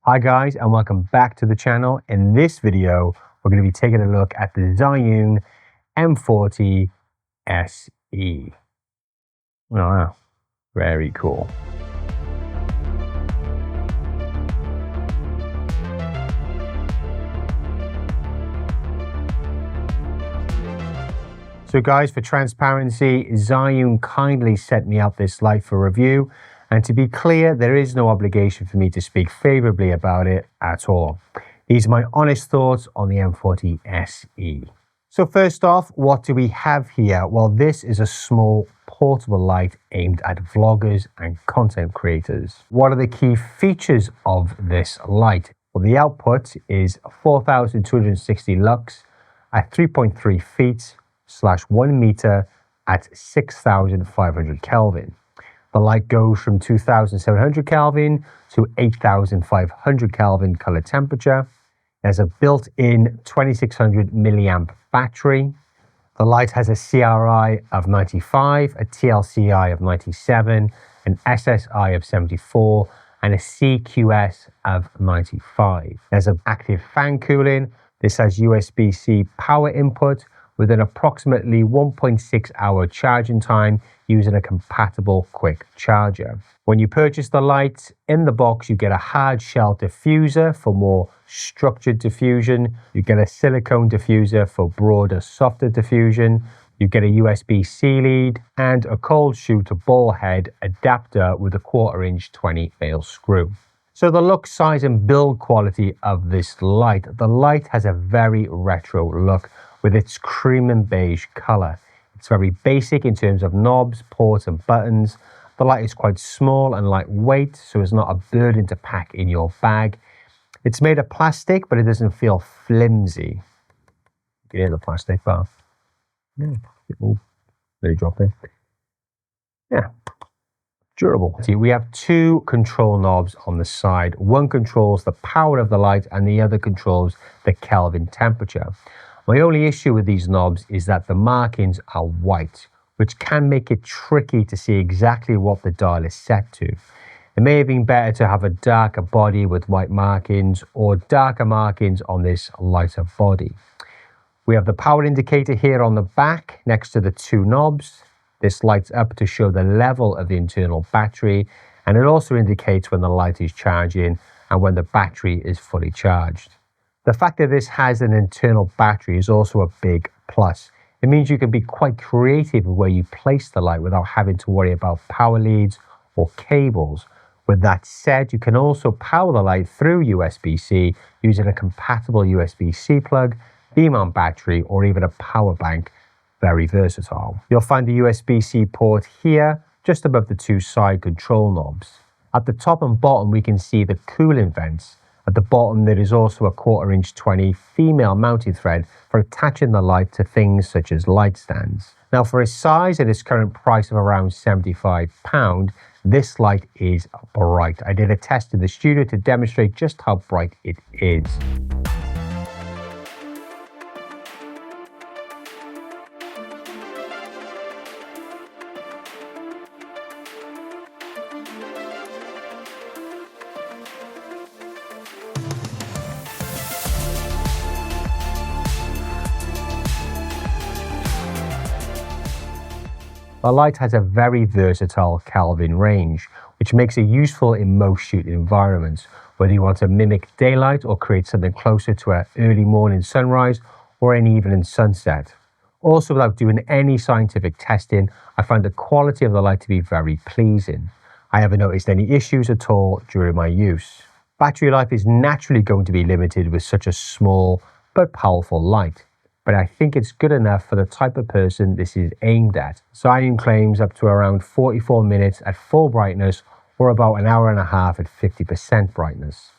Hi guys, and welcome back to the channel. In this video, we're going to be taking a look at the Zhiyun M40SE. Wow, very cool. So guys, for transparency, Zhiyun kindly sent me out this light for review. And to be clear, there is no obligation for me to speak favorably about it at all. These are my honest thoughts on the M40SE. So first off, what do we have here? Well, this is a small portable light aimed at vloggers and content creators. What are the key features of this light? Well, the output is 4,260 lux at 3.3 feet / 1 meter at 6,500 Kelvin. The light goes from 2,700 Kelvin to 8,500 Kelvin color temperature. There's a built-in 2,600 milliamp battery. The light has a CRI of 95, a TLCI of 97, an SSI of 74, and a CQS of 95. There's an active fan cooling. This has USB-C power input with an approximately 1.6 hour charging time using a compatible quick charger. When you purchase the light, in the box you get a hard shell diffuser for more structured diffusion, you get a silicone diffuser for broader, softer diffusion, you get a USB-C lead and a cold shoe to ball head adapter with a 1/4" 20 mil screw. So the look, size and build quality of this light. The light has a very retro look with its cream and beige color. It's very basic in terms of knobs, ports and buttons. The light is quite small and lightweight, so it's not a burden to pack in your bag. It's made of plastic, but it doesn't feel flimsy. You can hear the plastic bar. Yeah. Oh, really dropped it. Yeah. Durable. See, we have two control knobs on the side. One controls the power of the light and the other controls the Kelvin temperature. My only issue with these knobs is that the markings are white, which can make it tricky to see exactly what the dial is set to. It may have been better to have a darker body with white markings or darker markings on this lighter body. We have the power indicator here on the back next to the two knobs. This lights up to show the level of the internal battery, and it also indicates when the light is charging and when the battery is fully charged. The fact that this has an internal battery is also a big plus. It means you can be quite creative with where you place the light without having to worry about power leads or cables. With that said, you can also power the light through USB-C using a compatible USB-C plug, beam-on battery, or even a power bank. Very versatile. You'll find the USB-C port here, just above the two side control knobs. At the top and bottom, we can see the cooling vents. At the bottom, there is also a 1/4" 20 female mounting thread for attaching the light to things such as light stands. Now, for its size at its current price of around £75, this light is bright. I did a test in the studio to demonstrate just how bright it is. The light has a very versatile Kelvin range, which makes it useful in most shooting environments, whether you want to mimic daylight or create something closer to an early morning sunrise or an evening sunset. Also, without doing any scientific testing, I find the quality of the light to be very pleasing. I haven't noticed any issues at all during my use. Battery life is naturally going to be limited with such a small but powerful light, but I think it's good enough for the type of person this is aimed at. Zhiyun claims up to around 44 minutes at full brightness or about an hour and a half at 50% brightness.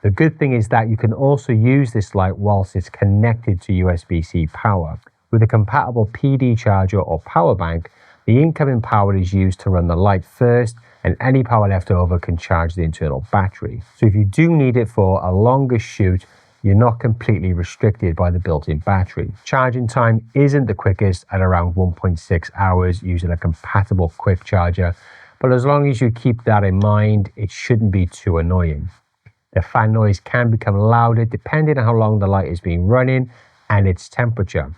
The good thing is that you can also use this light whilst it's connected to USB-C power. With a compatible PD charger or power bank, the incoming power is used to run the light first, and any power left over can charge the internal battery. So if you do need it for a longer shoot, you're not completely restricted by the built-in battery. Charging time isn't the quickest at around 1.6 hours using a compatible quick charger, but as long as you keep that in mind, it shouldn't be too annoying. The fan noise can become louder depending on how long the light has been running and its temperature.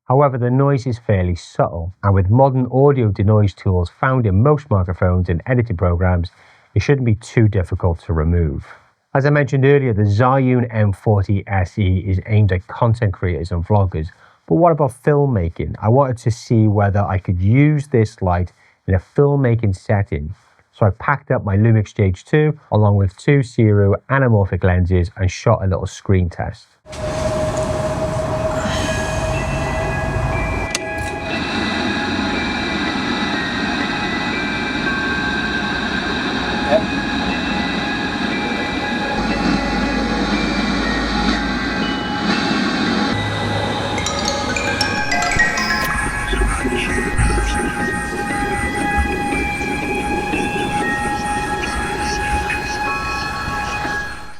However, the noise is fairly subtle, and with modern audio denoise tools found in most microphones and editing programs, it shouldn't be too difficult to remove. As I mentioned earlier, the Zhiyun M40SE is aimed at content creators and vloggers, but what about filmmaking? I wanted to see whether I could use this light in a filmmaking setting. So I packed up my Lumix H2 along with 2 Sirui anamorphic lenses and shot a little screen test.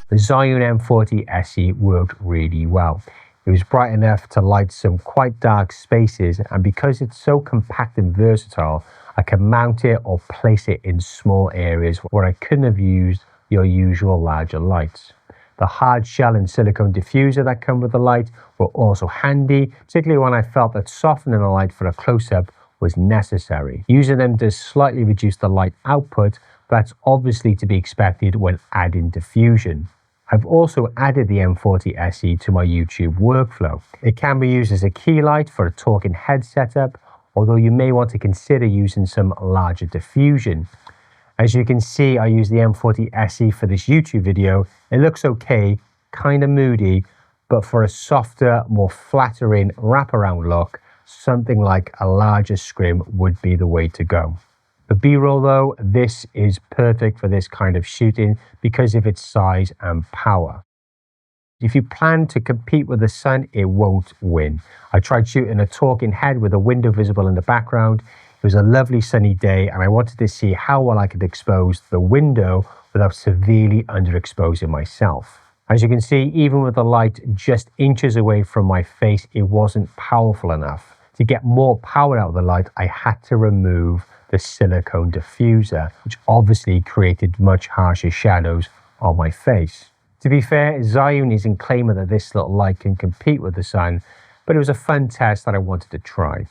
The Zhiyun M40SE worked really well. It was bright enough to light some quite dark spaces, and because it's so compact and versatile, I can mount it or place it in small areas where I couldn't have used your usual larger lights. The hard shell and silicone diffuser that come with the light were also handy, particularly when I felt that softening the light for a close-up was necessary. Using them does slightly reduce the light output, but that's obviously to be expected when adding diffusion. I've also added the M40SE to my YouTube workflow. It can be used as a key light for a talking head setup, although you may want to consider using some larger diffusion. As you can see, I use the M40SE for this YouTube video. It looks okay, kind of moody, but for a softer, more flattering wraparound look, something like a larger scrim would be the way to go. For B-roll though, this is perfect for this kind of shooting because of its size and power. If you plan to compete with the sun, it won't win. I tried shooting a talking head with a window visible in the background. It was a lovely sunny day and I wanted to see how well I could expose the window without severely underexposing myself. As you can see, even with the light just inches away from my face, it wasn't powerful enough. To get more power out of the light, I had to remove the silicone diffuser, which obviously created much harsher shadows on my face. To be fair, Zhiyun isn't claiming that this little light can compete with the sun, but it was a fun test that I wanted to try.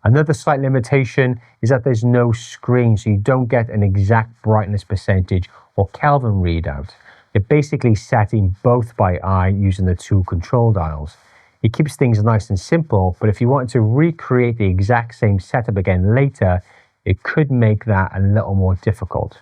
Another slight limitation is that there's no screen, so you don't get an exact brightness percentage or Kelvin readout. They're basically setting both by eye using the 2 control dials. It keeps things nice and simple, but if you wanted to recreate the exact same setup again later, it could make that a little more difficult.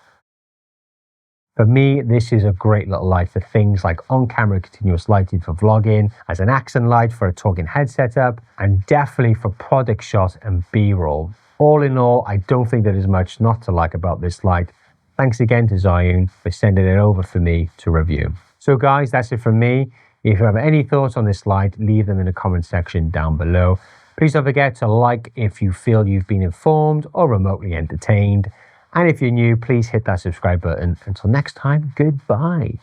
For me, this is a great little light for things like on-camera continuous lighting for vlogging, as an accent light for a talking head setup, and definitely for product shots and B-roll. All in all, I don't think there is much not to like about this light. Thanks again to Zhiyun for sending it over for me to review. So guys, that's it from me. If you have any thoughts on this light, leave them in the comment section down below. Please don't forget to like if you feel you've been informed or remotely entertained. And if you're new, please hit that subscribe button. Until next time, goodbye.